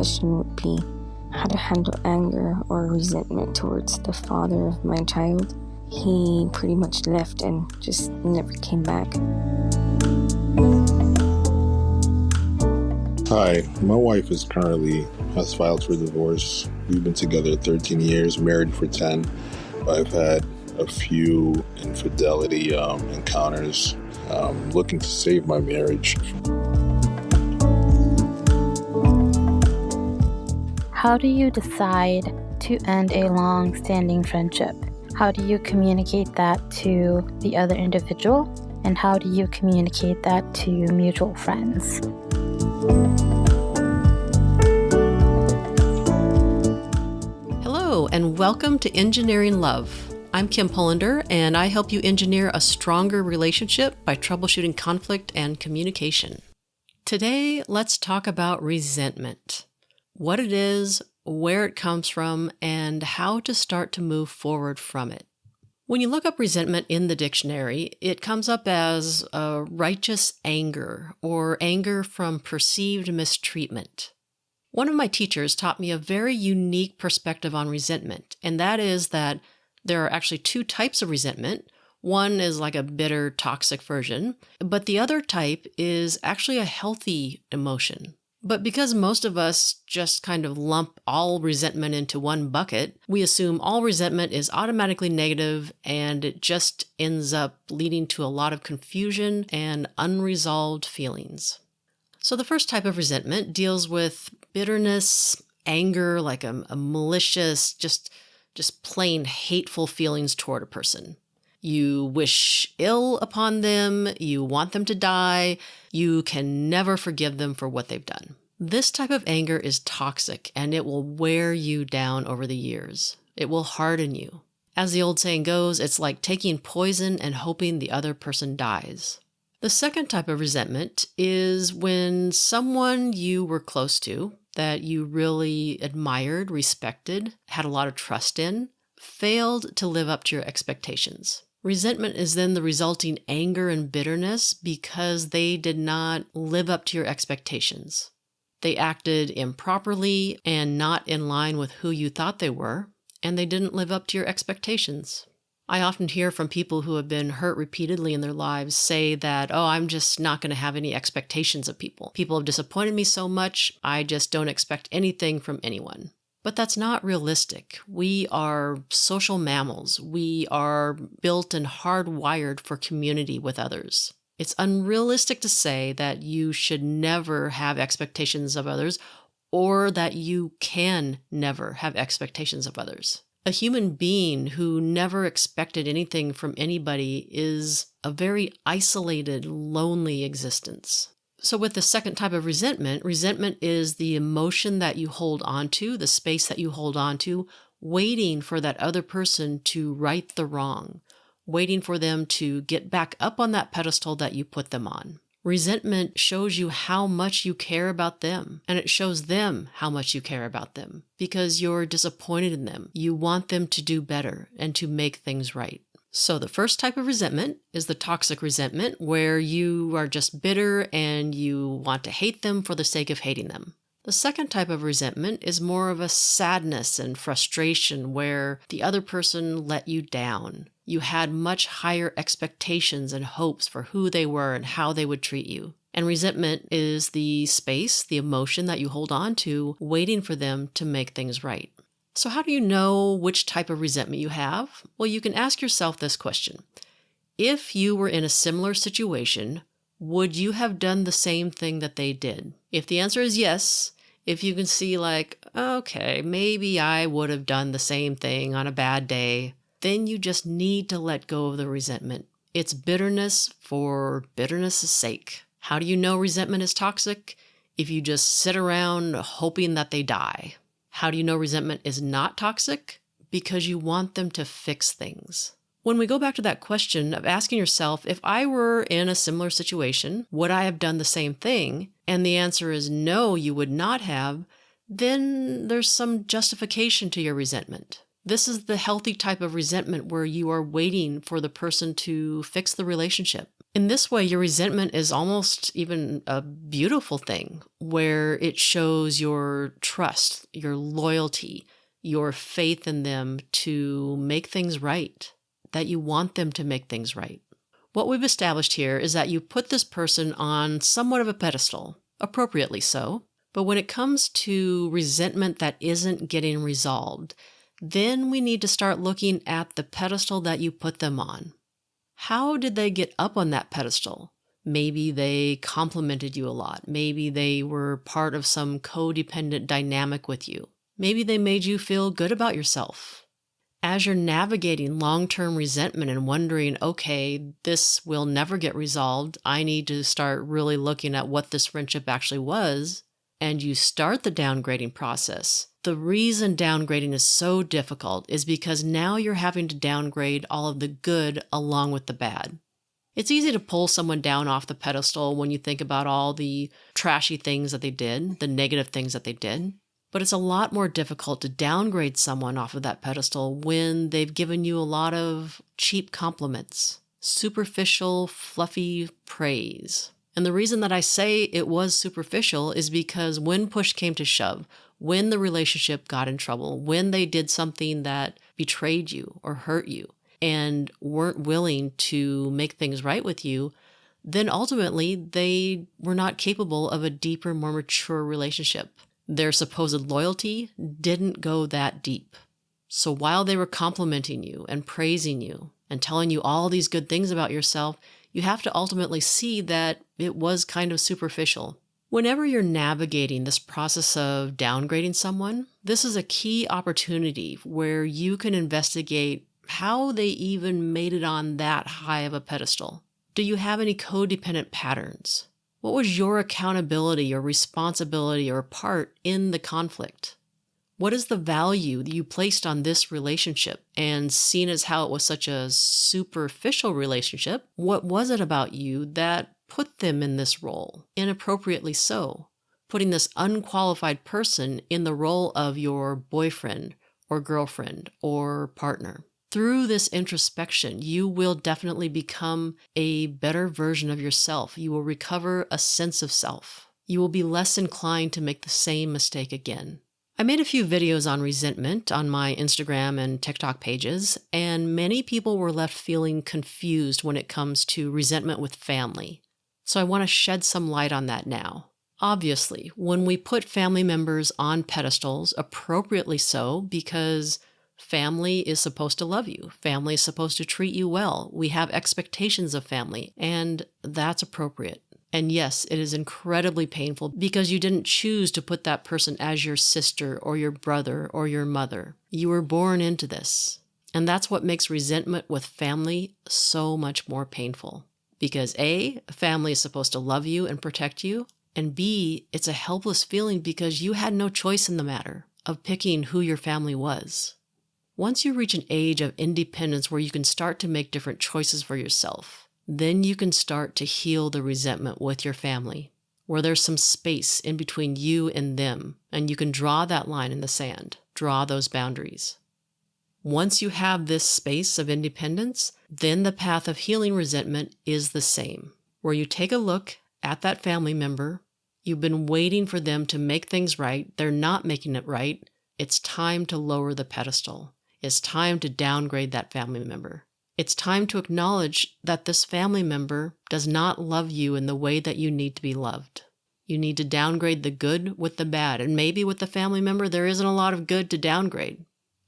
question would be how to handle anger or resentment towards the father of my child. He pretty much left and just never came back. Hi, my wife has filed for divorce. We've been together 13 years, married for 10. I've had a few infidelity encounters, looking to save my marriage. How do you decide to end a long-standing friendship? How do you communicate that to the other individual? And how do you communicate that to mutual friends? Hello, and welcome to Engineering Love. I'm Kim Pullender, and I help you engineer a stronger relationship by troubleshooting conflict and communication. Today, let's talk about resentment. What it is, where it comes from, and how to start to move forward from it. When you look up resentment in the dictionary, it comes up as a righteous anger or anger from perceived mistreatment. One of my teachers taught me a very unique perspective on resentment, and that is that there are actually two types of resentment. One is like a bitter, toxic version, but the other type is actually a healthy emotion. But because most of us just kind of lump all resentment into one bucket, we assume all resentment is automatically negative and it just ends up leading to a lot of confusion and unresolved feelings. So the first type of resentment deals with bitterness, anger, like a malicious, just plain hateful feelings toward a person. You wish ill upon them, you want them to die, you can never forgive them for what they've done. This type of anger is toxic and it will wear you down over the years. It will harden you. As the old saying goes, it's like taking poison and hoping the other person dies. The second type of resentment is when someone you were close to, that you really admired, respected, had a lot of trust in, failed to live up to your expectations. Resentment is then the resulting anger and bitterness because they did not live up to your expectations. They acted improperly and not in line with who you thought they were, and they didn't live up to your expectations. I often hear from people who have been hurt repeatedly in their lives say that, I'm just not going to have any expectations of people. People have disappointed me so much, I just don't expect anything from anyone. But that's not realistic. We are social mammals. We are built and hardwired for community with others. It's unrealistic to say that you should never have expectations of others or that you can never have expectations of others. A human being who never expected anything from anybody is a very isolated, lonely existence. So with the second type of resentment is the emotion that you hold onto, the space that you hold onto, waiting for that other person to right the wrong, waiting for them to get back up on that pedestal that you put them on. Resentment shows you how much you care about them, and it shows them how much you care about them because you're disappointed in them. You want them to do better and to make things right. So the first type of resentment is the toxic resentment, where you are just bitter and you want to hate them for the sake of hating them. The second type of resentment is more of a sadness and frustration where the other person let you down. You had much higher expectations and hopes for who they were and how they would treat you. And resentment is the space, the emotion that you hold on to, waiting for them to make things right. So how do you know which type of resentment you have? Well, you can ask yourself this question. If you were in a similar situation, would you have done the same thing that they did? If the answer is yes, if you can see okay, maybe I would have done the same thing on a bad day, then you just need to let go of the resentment. It's bitterness for bitterness' sake. How do you know resentment is toxic? If you just sit around hoping that they die. How do you know resentment is not toxic? Because you want them to fix things. When we go back to that question of asking yourself, if I were in a similar situation, would I have done the same thing? And the answer is no, you would not have. Then there's some justification to your resentment. This is the healthy type of resentment where you are waiting for the person to fix the relationship. In this way, your resentment is almost even a beautiful thing where it shows your trust, your loyalty, your faith in them to make things right, that you want them to make things right. What we've established here is that you put this person on somewhat of a pedestal, appropriately so, but when it comes to resentment that isn't getting resolved, then we need to start looking at the pedestal that you put them on. How did they get up on that pedestal? Maybe they complimented you a lot. Maybe they were part of some codependent dynamic with you. Maybe they made you feel good about yourself. As you're navigating long-term resentment and wondering, okay, this will never get resolved, I need to start really looking at what this friendship actually was, and you start the downgrading process. The reason downgrading is so difficult is because now you're having to downgrade all of the good along with the bad. It's easy to pull someone down off the pedestal when you think about all the trashy things that they did, the negative things that they did. But it's a lot more difficult to downgrade someone off of that pedestal when they've given you a lot of cheap compliments, superficial, fluffy praise. And the reason that I say it was superficial is because when push came to shove, when the relationship got in trouble, when they did something that betrayed you or hurt you and weren't willing to make things right with you, then ultimately they were not capable of a deeper, more mature relationship. Their supposed loyalty didn't go that deep. So while they were complimenting you and praising you and telling you all these good things about yourself, you have to ultimately see that it was kind of superficial. Whenever you're navigating this process of downgrading someone, this is a key opportunity where you can investigate how they even made it on that high of a pedestal. Do you have any codependent patterns? What was your accountability or responsibility or part in the conflict? What is the value that you placed on this relationship? And seen as how it was such a superficial relationship, what was it about you that put them in this role, inappropriately so, putting this unqualified person in the role of your boyfriend or girlfriend or partner? Through this introspection, you will definitely become a better version of yourself. You will recover a sense of self. You will be less inclined to make the same mistake again. I made a few videos on resentment on my Instagram and TikTok pages, and many people were left feeling confused when it comes to resentment with family. So I want to shed some light on that now. Obviously, when we put family members on pedestals, appropriately so, because family is supposed to love you. Family is supposed to treat you well. We have expectations of family, and that's appropriate. And yes, it is incredibly painful because you didn't choose to put that person as your sister or your brother or your mother. You were born into this. And that's what makes resentment with family so much more painful. Because A, family is supposed to love you and protect you, and B, it's a helpless feeling because you had no choice in the matter of picking who your family was. Once you reach an age of independence where you can start to make different choices for yourself, then you can start to heal the resentment with your family, where there's some space in between you and them, and you can draw that line in the sand, draw those boundaries. Once you have this space of independence, then the path of healing resentment is the same, where you take a look at that family member, you've been waiting for them to make things right, they're not making it right, it's time to lower the pedestal. It's time to downgrade that family member. It's time to acknowledge that this family member does not love you in the way that you need to be loved. You need to downgrade the good with the bad, and maybe with the family member, there isn't a lot of good to downgrade.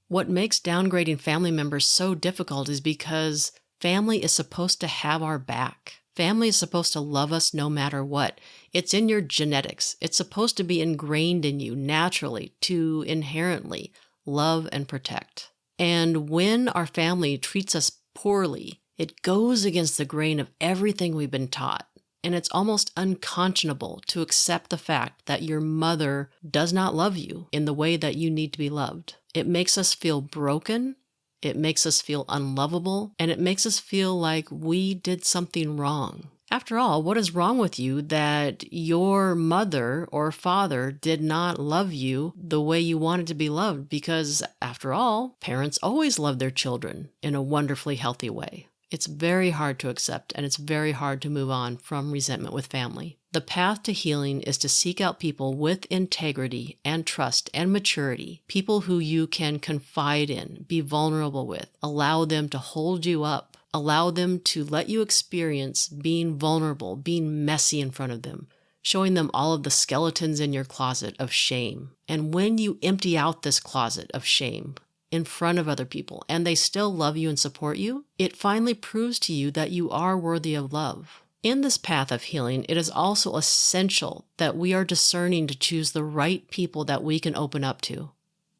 What makes downgrading family members so difficult is because family is supposed to have our back. Family is supposed to love us no matter what. It's in your genetics. It's supposed to be ingrained in you naturally to inherently love and protect. And when our family treats us poorly, it goes against the grain of everything we've been taught. And it's almost unconscionable to accept the fact that your mother does not love you in the way that you need to be loved. It makes us feel broken, it makes us feel unlovable, and it makes us feel like we did something wrong. After all, what is wrong with you that your mother or father did not love you the way you wanted to be loved? Because after all, parents always love their children in a wonderfully healthy way. It's very hard to accept, and it's very hard to move on from resentment with family. The path to healing is to seek out people with integrity and trust and maturity, people who you can confide in, be vulnerable with, allow them to hold you up, allow them to let you experience being vulnerable, being messy in front of them, showing them all of the skeletons in your closet of shame. And when you empty out this closet of shame in front of other people, and they still love you and support you, it finally proves to you that you are worthy of love. In this path of healing, it is also essential that we are discerning to choose the right people that we can open up to.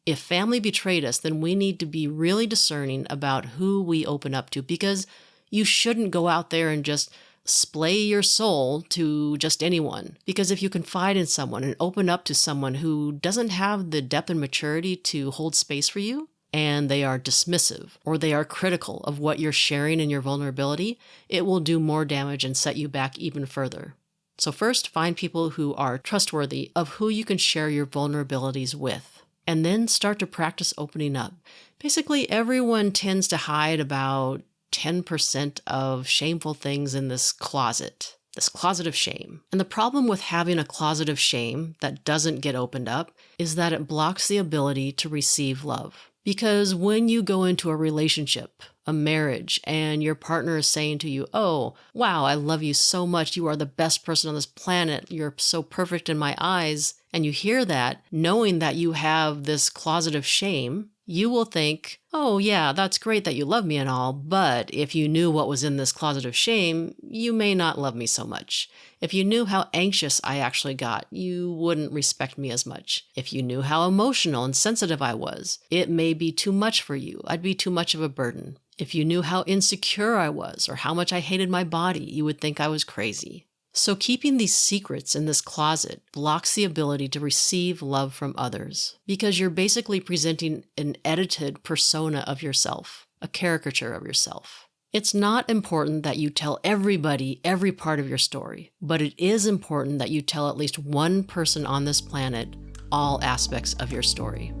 If family betrayed us, then we need to be really discerning about who we open up to, because you shouldn't go out there and just splay your soul to just anyone. Because if you confide in someone and open up to someone who doesn't have the depth and maturity to hold space for you, and they are dismissive or they are critical of what you're sharing and your vulnerability, it will do more damage and set you back even further. So first, find people who are trustworthy of who you can share your vulnerabilities with, and then start to practice opening up. Basically, everyone tends to hide about 10% of shameful things in this closet of shame. And the problem with having a closet of shame that doesn't get opened up is that it blocks the ability to receive love. Because when you go into a relationship, a marriage, and your partner is saying to you, "Oh, wow, I love you so much. You are the best person on this planet. You're so perfect in my eyes," and you hear that, knowing that you have this closet of shame, you will think, "Oh, yeah, that's great that you love me and all, but if you knew what was in this closet of shame, you may not love me so much. If you knew how anxious I actually got, you wouldn't respect me as much. If you knew how emotional and sensitive I was, it may be too much for you. I'd be too much of a burden. If you knew how insecure I was or how much I hated my body, you would think I was crazy." So keeping these secrets in this closet blocks the ability to receive love from others, because you're basically presenting an edited persona of yourself, a caricature of yourself. It's not important that you tell everybody every part of your story, but it is important that you tell at least one person on this planet all aspects of your story.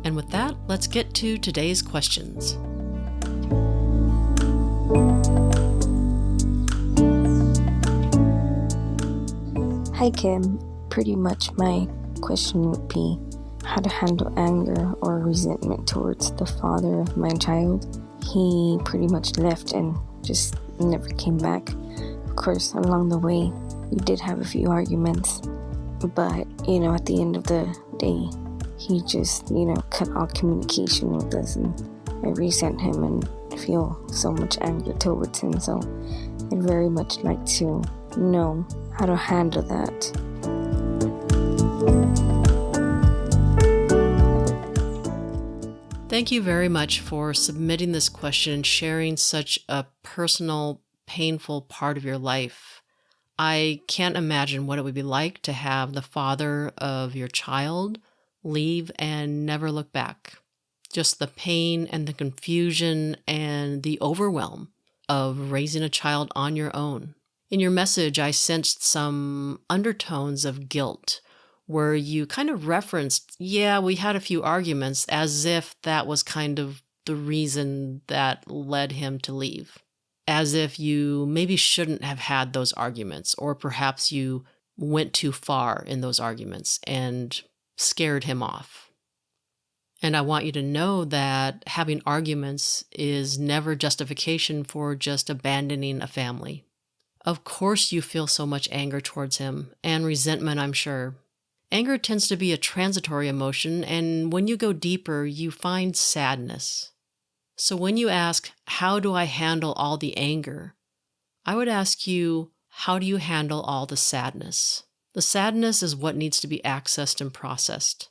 And with that, let's get to today's questions. Hi Kim, pretty much my question would be how to handle anger or resentment towards the father of my child. He pretty much left and just never came back. Of course, along the way, we did have a few arguments, but, at the end of the day, he just, cut all communication with us, and I resent him and feel so much anger towards him, so I'd very much like to know how to handle that. Thank you very much for submitting this question and sharing such a personal, painful part of your life. I can't imagine what it would be like to have the father of your child leave and never look back. Just the pain and the confusion and the overwhelm of raising a child on your own. In your message, I sensed some undertones of guilt, where you kind of referenced, yeah, we had a few arguments, as if that was kind of the reason that led him to leave. As if you maybe shouldn't have had those arguments, or perhaps you went too far in those arguments and scared him off. And I want you to know that having arguments is never justification for just abandoning a family. Of course you feel so much anger towards him, and resentment, I'm sure. Anger tends to be a transitory emotion, and when you go deeper, you find sadness. So when you ask, how do I handle all the anger? I would ask you, how do you handle all the sadness? The sadness is what needs to be accessed and processed.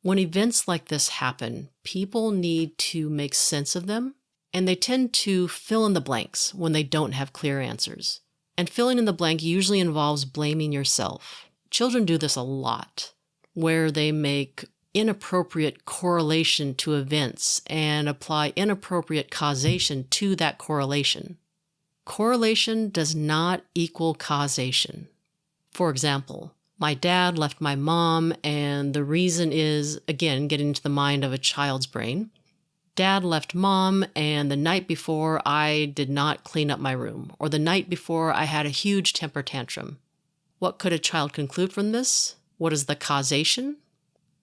When events like this happen, people need to make sense of them, and they tend to fill in the blanks when they don't have clear answers. And filling in the blank usually involves blaming yourself. Children do this a lot, where they make inappropriate correlation to events and apply inappropriate causation to that correlation. Correlation does not equal causation. For example, my dad left my mom, and the reason is, again, getting into the mind of a child's brain, Dad left mom, and the night before I did not clean up my room, or the night before I had a huge temper tantrum. What could a child conclude from this? What is the causation?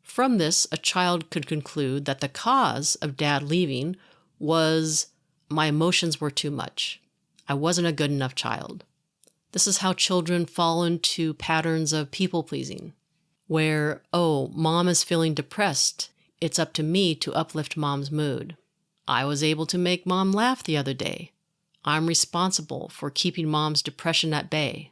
From this, a child could conclude that the cause of dad leaving was my emotions were too much. I wasn't a good enough child. This is how children fall into patterns of people-pleasing, where, oh, mom is feeling depressed. It's up to me to uplift mom's mood. I was able to make mom laugh the other day. I'm responsible for keeping mom's depression at bay.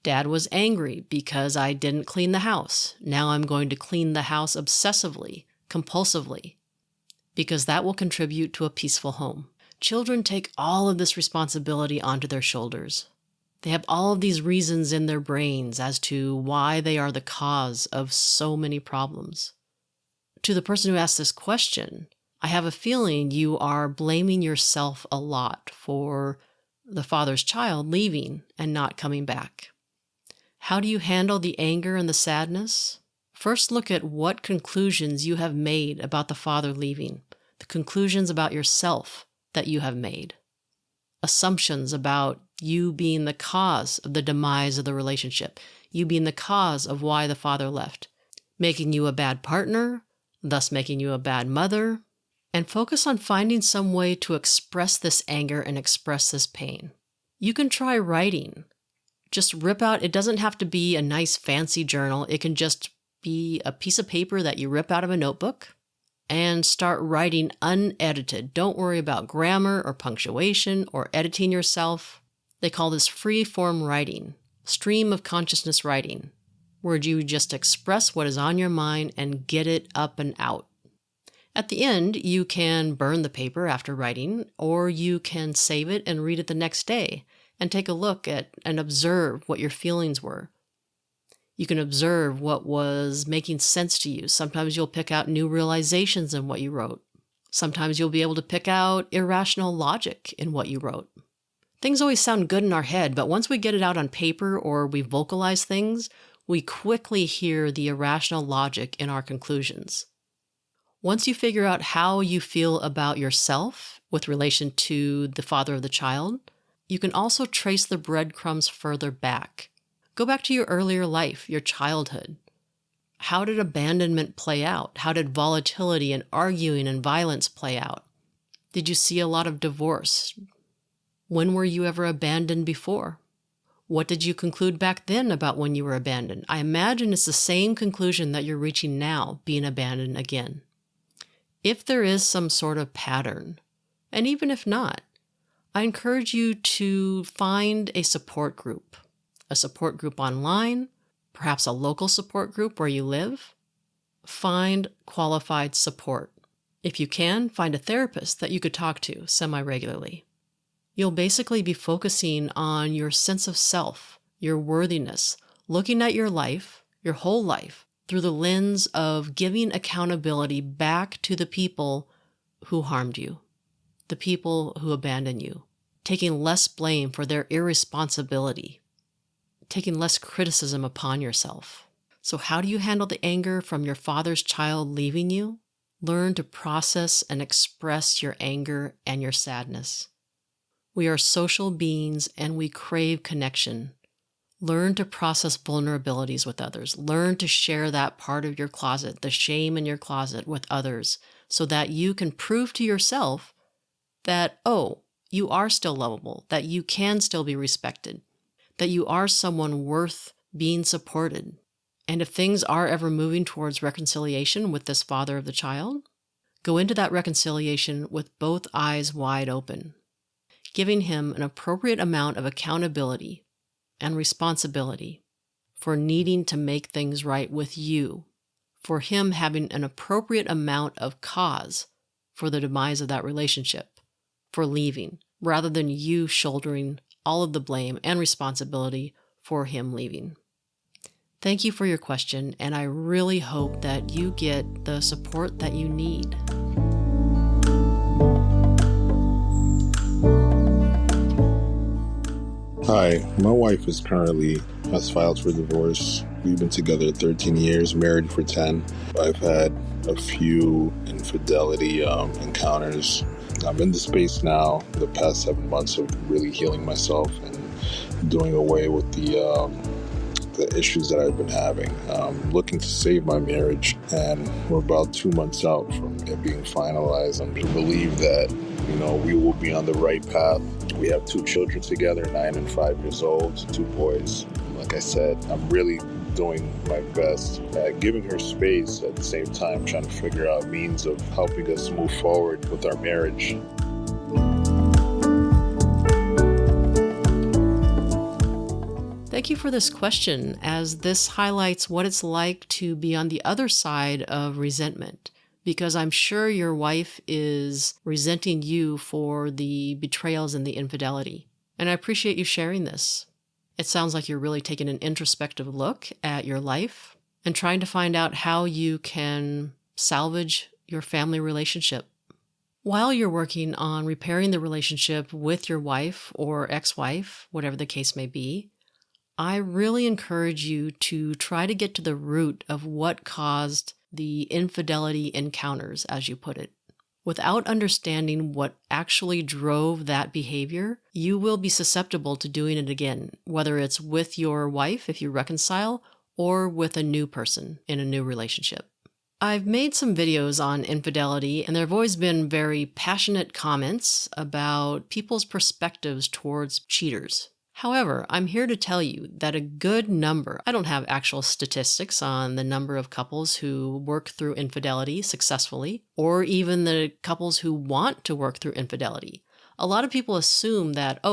Dad was angry because I didn't clean the house. Now I'm going to clean the house obsessively, compulsively, because that will contribute to a peaceful home. Children take all of this responsibility onto their shoulders. They have all of these reasons in their brains as to why they are the cause of so many problems. To the person who asked this question, I have a feeling you are blaming yourself a lot for the father's child leaving and not coming back. How do you handle the anger and the sadness? First, look at what conclusions you have made about the father leaving, the conclusions about yourself that you have made, assumptions about you being the cause of the demise of the relationship, you being the cause of why the father left, making you a bad partner, thus making you a bad mother, and focus on finding some way to express this anger and express this pain. You can try writing. Just rip out, it doesn't have to be a nice fancy journal. It can just be a piece of paper that you rip out of a notebook and start writing unedited. Don't worry about grammar or punctuation or editing yourself. They call this free-form writing, stream of consciousness writing, where you just express what is on your mind and get it up and out. At the end, you can burn the paper after writing, or you can save it and read it the next day and take a look at and observe what your feelings were. You can observe what was making sense to you. Sometimes you'll pick out new realizations in what you wrote. Sometimes you'll be able to pick out irrational logic in what you wrote. Things always sound good in our head, but once we get it out on paper or we vocalize things, we quickly hear the irrational logic in our conclusions. Once you figure out how you feel about yourself with relation to the father of the child, you can also trace the breadcrumbs further back. Go back to your earlier life, your childhood. How did abandonment play out? How did volatility and arguing and violence play out? Did you see a lot of divorce? When were you ever abandoned before? What did you conclude back then about when you were abandoned? I imagine it's the same conclusion that you're reaching now, being abandoned again. If there is some sort of pattern, and even if not, I encourage you to find a support group online, perhaps a local support group where you live. Find qualified support. If you can, find a therapist that you could talk to semi-regularly. You'll basically be focusing on your sense of self, your worthiness, looking at your life, your whole life, through the lens of giving accountability back to the people who harmed you, the people who abandoned you, taking less blame for their irresponsibility, taking less criticism upon yourself. So how do you handle the anger from your father's child leaving you? Learn to process and express your anger and your sadness. We are social beings and we crave connection. Learn to process vulnerabilities with others. Learn to share that part of your closet, the shame in your closet, with others so that you can prove to yourself that, oh, you are still lovable, that you can still be respected, that you are someone worth being supported. And if things are ever moving towards reconciliation with this father of the child, go into that reconciliation with both eyes wide open, giving him an appropriate amount of accountability and responsibility for needing to make things right with you, for him having an appropriate amount of cause for the demise of that relationship, for leaving, rather than you shouldering all of the blame and responsibility for him leaving. Thank you for your question, and I really hope that you get the support that you need. Hi, my wife is currently has filed for divorce. We've been together 13 years, married for 10. I've had a few infidelity encounters. I'm in the space now, the past 7 months, of really healing myself and doing away with the issues that I've been having. Looking to save my marriage, and we're about 2 months out from it being finalized. I believe that, we will be on the right path. We have 2 children together, 9 and 5 years old, 2 boys. Like I said, I'm really doing my best at giving her space, at the same time trying to figure out means of helping us move forward with our marriage. Thank you for this question, as this highlights what it's like to be on the other side of resentment, because I'm sure your wife is resenting you for the betrayals and the infidelity. And I appreciate you sharing this. It sounds like you're really taking an introspective look at your life and trying to find out how you can salvage your family relationship. While you're working on repairing the relationship with your wife or ex-wife, whatever the case may be, I really encourage you to try to get to the root of what caused the infidelity encounters, as you put it. Without understanding what actually drove that behavior, you will be susceptible to doing it again, whether it's with your wife if you reconcile or with a new person in a new relationship. I've made some videos on infidelity, and there have always been very passionate comments about people's perspectives towards cheaters. However, I'm here to tell you that a good number, I don't have actual statistics on the number of couples who work through infidelity successfully, or even the couples who want to work through infidelity. A lot of people assume that,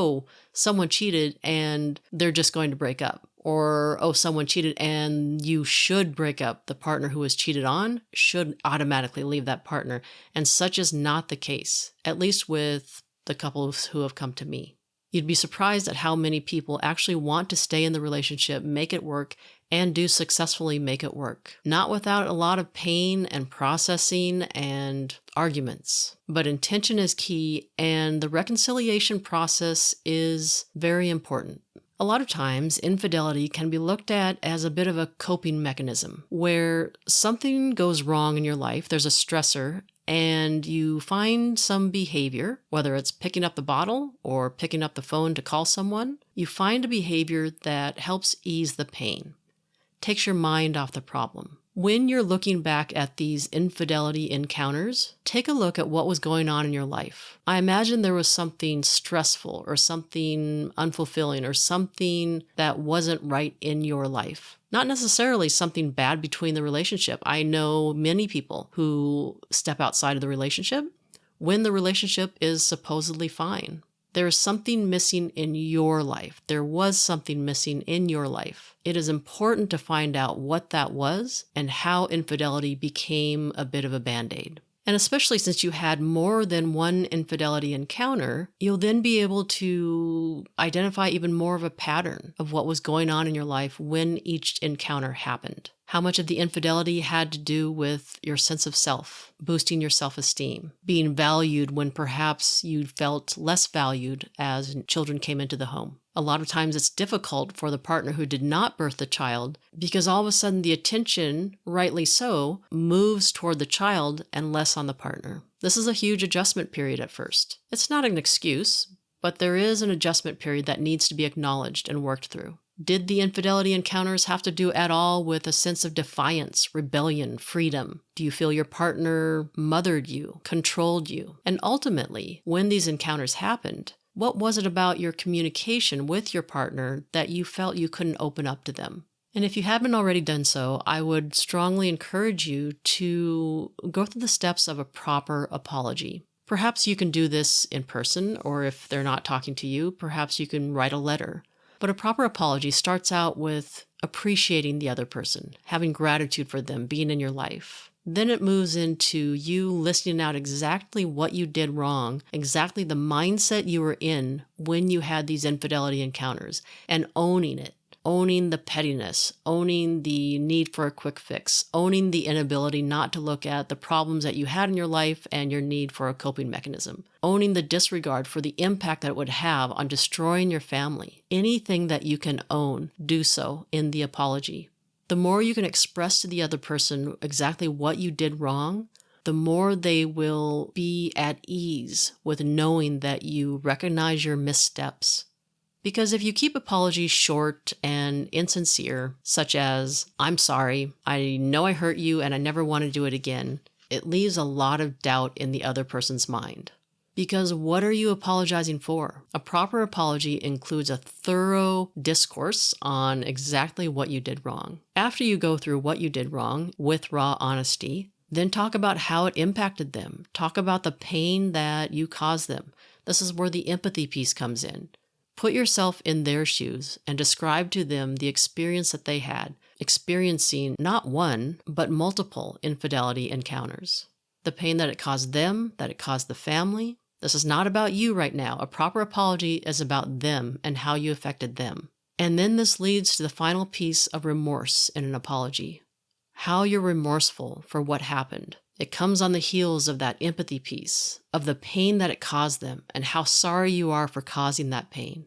someone cheated and they're just going to break up. Or, someone cheated and you should break up. The partner who was cheated on should automatically leave that partner. And such is not the case, at least with the couples who have come to me. You'd be surprised at how many people actually want to stay in the relationship, make it work, and do successfully make it work. Not without a lot of pain and processing and arguments. But intention is key, and the reconciliation process is very important. A lot of times, infidelity can be looked at as a bit of a coping mechanism, where something goes wrong in your life, there's a stressor, and you find some behavior, whether it's picking up the bottle or picking up the phone to call someone, you find a behavior that helps ease the pain, takes your mind off the problem. When you're looking back at these infidelity encounters, take a look at what was going on in your life. I imagine there was something stressful or something unfulfilling or something that wasn't right in your life. Not necessarily something bad between the relationship. I know many people who step outside of the relationship when the relationship is supposedly fine. There is something missing in your life. There was something missing in your life. It is important to find out what that was and how infidelity became a bit of a Band-Aid. And especially since you had more than one infidelity encounter, you'll then be able to identify even more of a pattern of what was going on in your life when each encounter happened. How much of the infidelity had to do with your sense of self, boosting your self-esteem, being valued when perhaps you felt less valued as children came into the home. A lot of times it's difficult for the partner who did not birth the child because all of a sudden the attention, rightly so, moves toward the child and less on the partner. This is a huge adjustment period at first. It's not an excuse, but there is an adjustment period that needs to be acknowledged and worked through. Did the infidelity encounters have to do at all with a sense of defiance, rebellion, freedom? Do you feel your partner mothered you, controlled you? And ultimately, when these encounters happened, what was it about your communication with your partner that you felt you couldn't open up to them? And if you haven't already done so, I would strongly encourage you to go through the steps of a proper apology. Perhaps you can do this in person, or if they're not talking to you, perhaps you can write a letter. But a proper apology starts out with appreciating the other person, having gratitude for them being in your life. Then it moves into you listing out exactly what you did wrong, exactly the mindset you were in when you had these infidelity encounters, and owning it. owning the pettiness, owning the need for a quick fix, owning the inability not to look at the problems that you had in your life and your need for a coping mechanism, owning the disregard for the impact that it would have on destroying your family. Anything that you can own, do so in the apology. The more you can express to the other person exactly what you did wrong, the more they will be at ease with knowing that you recognize your missteps. Because if you keep apologies short and insincere, such as, "I'm sorry, I know I hurt you and I never want to do it again," it leaves a lot of doubt in the other person's mind. Because what are you apologizing for? A proper apology includes a thorough discourse on exactly what you did wrong. After you go through what you did wrong with raw honesty, then talk about how it impacted them. Talk about the pain that you caused them. This is where the empathy piece comes in. Put yourself in their shoes and describe to them the experience that they had, experiencing not one, but multiple infidelity encounters. The pain that it caused them, that it caused the family. This is not about you right now. A proper apology is about them and how you affected them. And then this leads to the final piece of remorse in an apology. How you're remorseful for what happened. It comes on the heels of that empathy piece, of the pain that it caused them, and how sorry you are for causing that pain.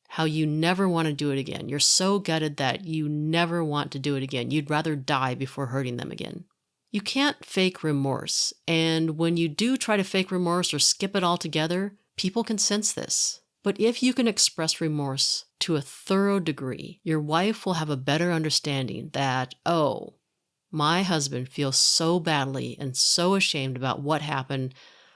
How you never want to do it again. You're so gutted that you never want to do it again. You'd rather die before hurting them again. You can't fake remorse, and when you do try to fake remorse or skip it altogether, people can sense this. But if you can express remorse to a thorough degree, your wife will have a better understanding that, oh, my husband feels so badly and so ashamed about what happened.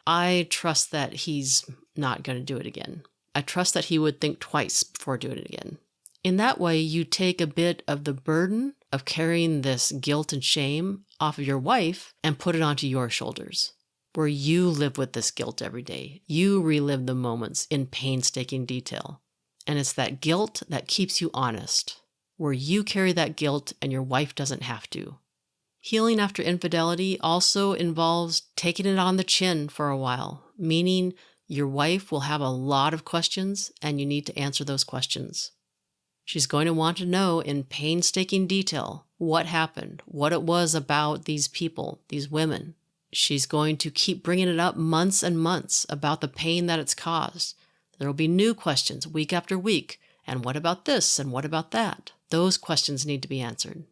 I trust that he's not going to do it again. I trust that he would think twice before doing it again. In that way, you take a bit of the burden of carrying this guilt and shame off of your wife and put it onto your shoulders, where you live with this guilt every day. You relive the moments in painstaking detail. And it's that guilt that keeps you honest, where you carry that guilt and your wife doesn't have to. Healing after infidelity also involves taking it on the chin for a while, meaning your wife will have a lot of questions and you need to answer those questions. She's going to want to know in painstaking detail what happened, what it was about these people, these women. She's going to keep bringing it up months and months about the pain that it's caused. There will be new questions week after week. And what about this? And what about that? Those questions need to be answered.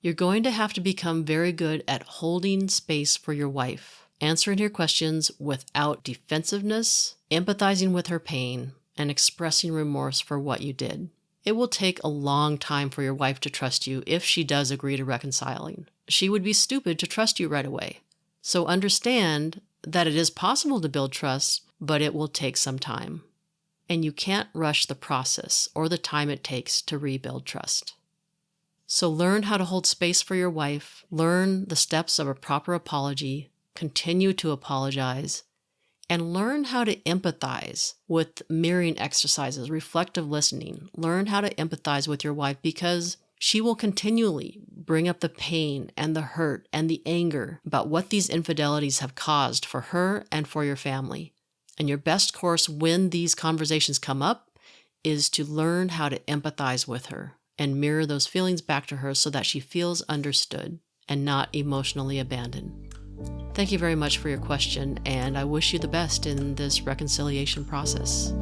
You're going to have to become very good at holding space for your wife, answering her questions without defensiveness, empathizing with her pain, and expressing remorse for what you did. It will take a long time for your wife to trust you if she does agree to reconciling. She would be stupid to trust you right away. So understand that it is possible to build trust, but it will take some time. And you can't rush the process or the time it takes to rebuild trust. So learn how to hold space for your wife, learn the steps of a proper apology, continue to apologize, and learn how to empathize with mirroring exercises, reflective listening. Learn how to empathize with your wife because she will continually bring up the pain and the hurt and the anger about what these infidelities have caused for her and for your family. And your best course when these conversations come up is to learn how to empathize with her and mirror those feelings back to her so that she feels understood and not emotionally abandoned. Thank you very much for your question, and I wish you the best in this reconciliation process.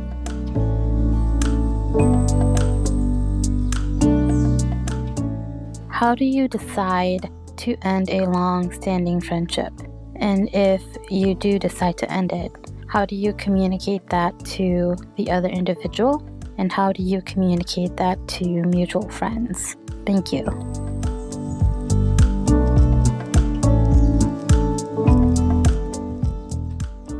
How do you decide to end a long-standing friendship? And if you do decide to end it, how do you communicate that to the other individual? And how do you communicate that to mutual friends? Thank you.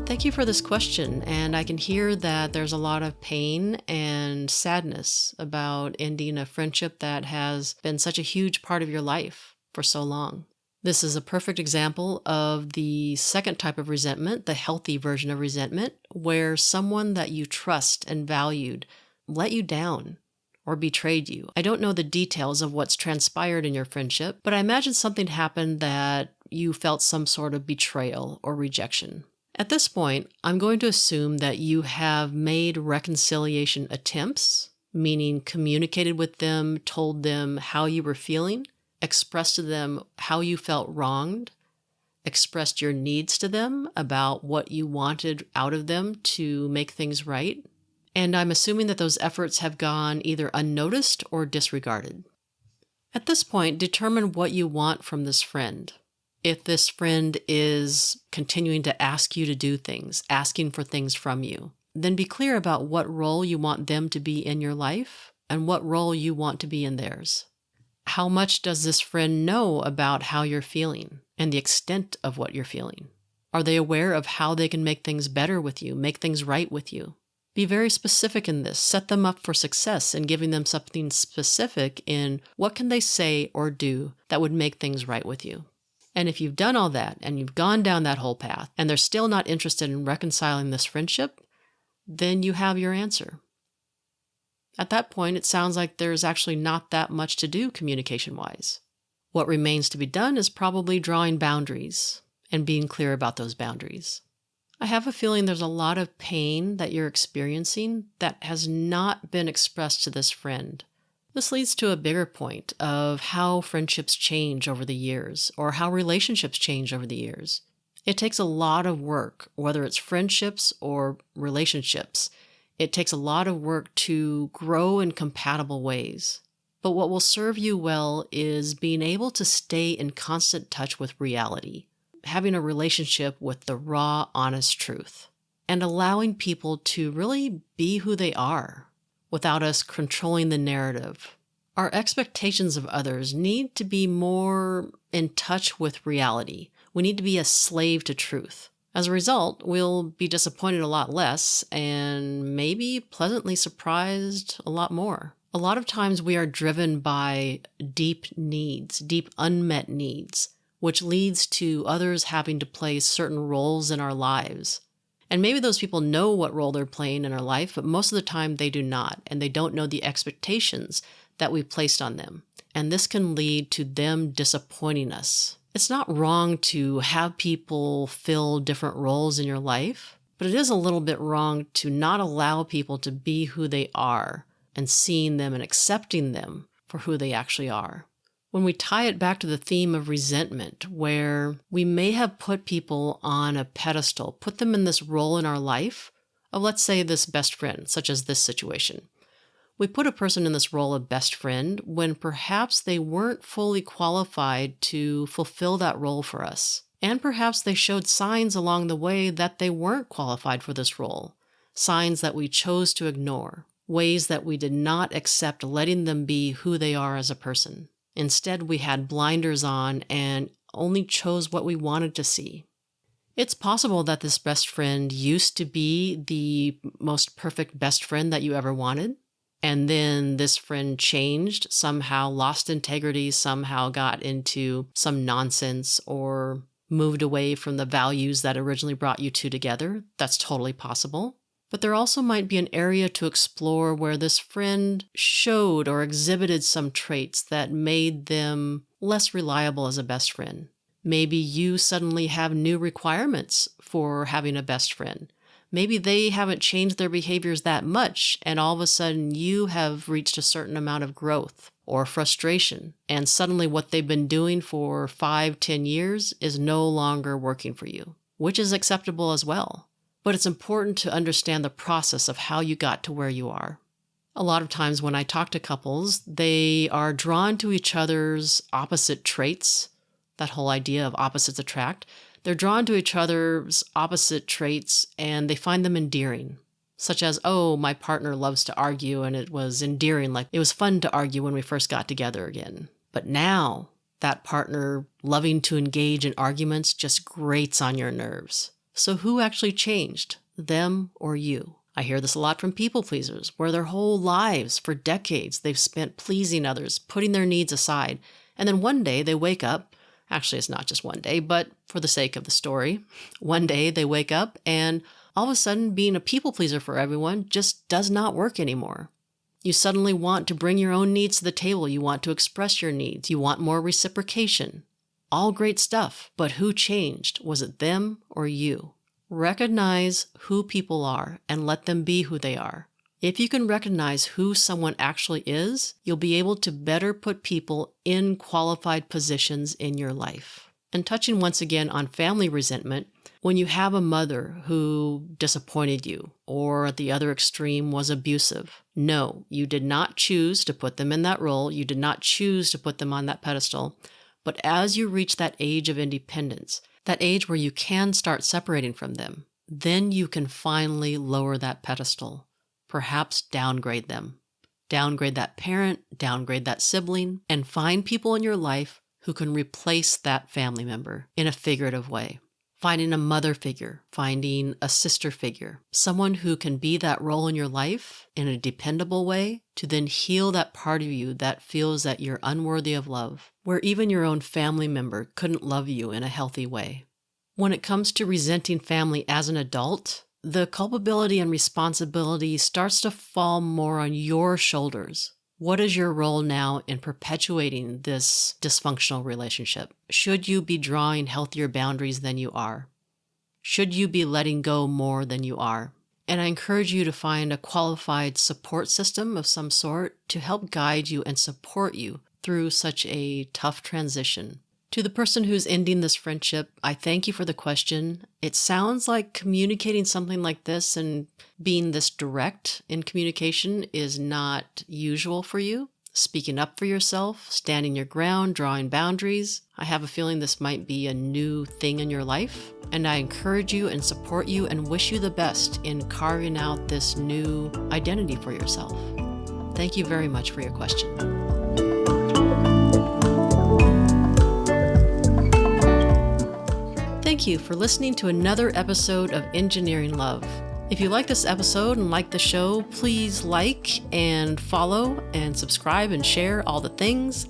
Thank you for this question, and I can hear that there's a lot of pain and sadness about ending a friendship that has been such a huge part of your life for so long. This is a perfect example of the second type of resentment, the healthy version of resentment, where someone that you trust and valued let you down or betrayed you. I don't know the details of what's transpired in your friendship, but I imagine something happened that you felt some sort of betrayal or rejection. At this point, I'm going to assume that you have made reconciliation attempts meaning communicated with them, told them how you were feeling, expressed to them how you felt wronged, expressed your needs to them about what you wanted out of them to make things right. And I'm assuming that those efforts have gone either unnoticed or disregarded. At this point, determine what you want from this friend. If this friend is continuing to ask you to do things, asking for things from you, then be clear about what role you want them to be in your life and what role you want to be in theirs. How much does this friend know about how you're feeling and the extent of what you're feeling? Are they aware of how they can make things better with you, make things right with you? Be very specific in this. Set them up for success in giving them something specific in what can they say or do that would make things right with you. And if you've done all that and you've gone down that whole path and they're still not interested in reconciling this friendship, then you have your answer. At that point, it sounds like there's actually not that much to do communication-wise. What remains to be done is probably drawing boundaries and being clear about those boundaries. I have a feeling there's a lot of pain that you're experiencing that has not been expressed to this friend. This leads to a bigger point of how friendships change over the years, or how relationships change over the years. It takes a lot of work, whether it's friendships or relationships. It takes a lot of work to grow in compatible ways. But what will serve you well is being able to stay in constant touch with reality, having a relationship with the raw, honest truth, and allowing people to really be who they are without us controlling the narrative. Our expectations of others need to be more in touch with reality. We need to be a slave to truth. As a result, we'll be disappointed a lot less and maybe pleasantly surprised a lot more. A lot of times we are driven by deep needs, deep unmet needs, which leads to others having to play certain roles in our lives. And maybe those people know what role they're playing in our life, but most of the time they do not, and they don't know the expectations that we've placed on them. And this can lead to them disappointing us. It's not wrong to have people fill different roles in your life, but it is a little bit wrong to not allow people to be who they are and seeing them and accepting them for who they actually are. When we tie it back to the theme of resentment, where we may have put people on a pedestal, put them in this role in our life of, let's say, this best friend, such as this situation. We put a person in this role of best friend when perhaps they weren't fully qualified to fulfill that role for us. And perhaps they showed signs along the way that they weren't qualified for this role, signs that we chose to ignore, ways that we did not accept letting them be who they are as a person. Instead, we had blinders on and only chose what we wanted to see. It's possible that this best friend used to be the most perfect best friend that you ever wanted, and then this friend changed, somehow lost integrity, somehow got into some nonsense or moved away from the values that originally brought you two together. That's totally possible. But there also might be an area to explore where this friend showed or exhibited some traits that made them less reliable as a best friend. Maybe you suddenly have new requirements for having a best friend. Maybe they haven't changed their behaviors that much, and all of a sudden you have reached a certain amount of growth or frustration, and suddenly what they've been doing for 5-10 years is no longer working for you, which is acceptable as well. But it's important to understand the process of how you got to where you are. A lot of times when I talk to couples, they are drawn to each other's opposite traits, that whole idea of opposites attract. They're drawn to each other's opposite traits and they find them endearing, such as, oh, my partner loves to argue and it was endearing, like it was fun to argue when we first got together again. But now that partner loving to engage in arguments just grates on your nerves. So who actually changed, them or you? I hear this a lot from people pleasers, where their whole lives, for decades, they've spent pleasing others, putting their needs aside. And then one day they wake up. Actually, it's not just one day, but for the sake of the story, one day they wake up and all of a sudden being a people pleaser for everyone just does not work anymore. You suddenly want to bring your own needs to the table. You want to express your needs. You want more reciprocation. All great stuff, but who changed? Was it them or you? Recognize who people are and let them be who they are. If you can recognize who someone actually is, you'll be able to better put people in qualified positions in your life. And touching once again on family resentment, when you have a mother who disappointed you or at the other extreme was abusive, no, you did not choose to put them in that role. You did not choose to put them on that pedestal. But as you reach that age of independence, that age where you can start separating from them, then you can finally lower that pedestal. Perhaps downgrade them. Downgrade that parent, downgrade that sibling, and find people in your life who can replace that family member in a figurative way. Finding a mother figure, finding a sister figure, someone who can be that role in your life in a dependable way to then heal that part of you that feels that you're unworthy of love, where even your own family member couldn't love you in a healthy way. When it comes to resenting family as an adult, the culpability and responsibility starts to fall more on your shoulders. What is your role now in perpetuating this dysfunctional relationship? Should you be drawing healthier boundaries than you are? Should you be letting go more than you are? And I encourage you to find a qualified support system of some sort to help guide you and support you through such a tough transition. To the person who's ending this friendship, I thank you for the question. It sounds like communicating something like this and being this direct in communication is not usual for you. Speaking up for yourself, standing your ground, drawing boundaries. I have a feeling this might be a new thing in your life, and I encourage you and support you and wish you the best in carving out this new identity for yourself. Thank you very much for your question. Thank you for listening to another episode of Engineering Love. If you like this episode and like the show, please like and follow and subscribe and share all the things.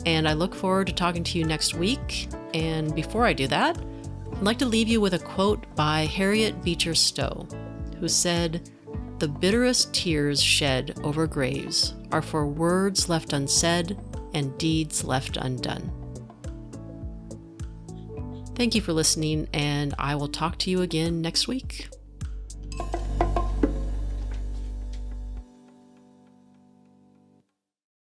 And I look forward to talking to you next week. And before I do that, I'd like to leave you with a quote by Harriet Beecher Stowe, who said, "The bitterest tears shed over graves are for words left unsaid and deeds left undone." Thank you for listening, and I will talk to you again next week.